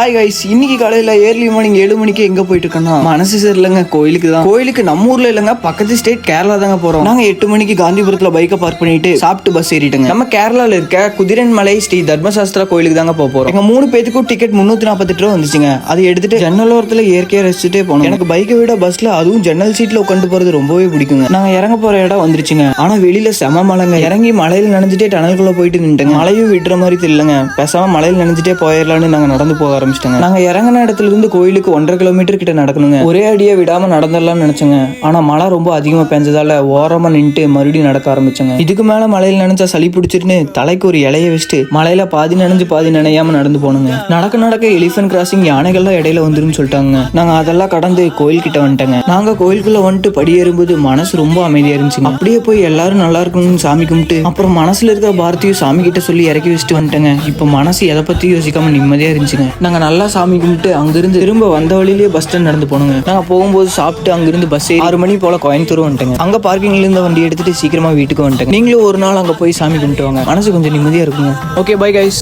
Hi guys, இன்னைக்கு காலையில் early morning 7 மணிக்கு எங்கே போயிட்டு இருக்கோம்னா மனசு சரியில்லைங்க, கோயிலுக்கு தான். கோயிலுக்கு நம்ம ஊர்ல இல்லைங்க, பக்கத்து ஸ்டேட் கேரளா தாங்க போறோம். நாங்க 8 மணிக்கு காந்திபுரத்துல பைக்கை பார்க் பண்ணிட்டு சாப்பிட்டு பஸ் ஏறிட்டுங்க நம்ம கேரளால இருக்க குதிரன்மலை ஸ்ரீ தர்மசாஸ்திரா கோயிலுக்கு தாங்க போறோம். எங்க 3 பேத்துக்கும் டிக்கெட் 348 ரூபா வந்துச்சுங்க. அதை எடுத்துட்டு ஜன்னல் ஓரத்துல இயற்கையா ரசிச்சுட்டே போனோம். எனக்கு பைக்கை விட பஸ்ல, அதுவும் ஜன்னல் சீட்ல உட்காந்து போறது ரொம்பவே பிடிக்குங்க. நாங்க இறங்க போற இடம் வந்துருச்சுங்க. ஆனா வெளியில செம மழைங்க. இறங்கி மலையில நனைஞ்சிட்டே டனல்குள்ள போயிட்டு நின்றுங்க. மழையும் விடுற மாதிரி தெரியலங்க. பேசாம மலையில நனைஞ்சிட்டே போயிடலான்னு நாங்க நடந்து போக ஆரம்பிச்சிட்டோங்க. நாங்க இறங்கின இடத்துல இருந்து கோயிலுக்கு 1.5 கிலோமீட்டர் கிட்ட நடக்கணுங்க. ஒரே அடியா விடாம நடந்துடலாம்னு நினைச்சேங்க. ஆனா மழை ரொம்ப அதிகமா பெஞ்சதால ஓரமா நின்று மறுபடியும் நடக்க ஆரம்பிச்சேங்க. இதுக்கு மேல மலையில நினைச்சா சளி பிடிச்சிருன்னு தலைக்கு ஒரு இலைய வச்சுட்டு மலையில பாதி நனைஞ்சு பாதி நனையாம நடந்து போனுங்க. நடக்க நடக்க எலிஃபென்ட் கிராசிங் யானைகள்லாம் இடையில வந்துருன்னு சொல்லிட்டாங்க. நாங்க அதெல்லாம் கடந்து கோயில் கிட்ட வந்துட்டேங்க. நாங்க கோயிலுக்குள்ள வந்துட்டு படி ஏறும்போது மனசு ரொம்ப அமைதியா இருந்துச்சு. அப்படியே போய் எல்லாரும் நல்லா இருக்கணும்னு சாமி கும்பிட்டு அப்புறம் மனசுல இருக்கிற பாரதியும் சாமி கிட்ட சொல்லி இறக்கி வச்சுட்டு வந்துட்டேங்க. இப்ப மனசு எதை பத்தி யோசிக்காம நிம்மதியா இருந்துச்சுங்க. நாங்க நல்லா சாமி கும்பிட்டு அங்கிருந்து திரும்ப வந்த வழியிலேயே பஸ் ஸ்டாண்ட் நடந்து போனோங்க. நாங்க போகும்போது சாப்பிட்டு அங்கிருந்து பஸ் 6 மணி போல கோயம்புத்தூர் வந்துட்டேங்க. அங்க பார்க்கிங்ல இருந்த வண்டி எடுத்துட்டு சீக்கிரமா வீட்டுக்கு வந்துட்டேங்க. நீங்களும் ஒரு நாள் அங்க போய் சாமி கும்பிட்டு வாங்க, மனசு கொஞ்சம் நிம்மதியா இருக்குங்க. Okay, bye guys.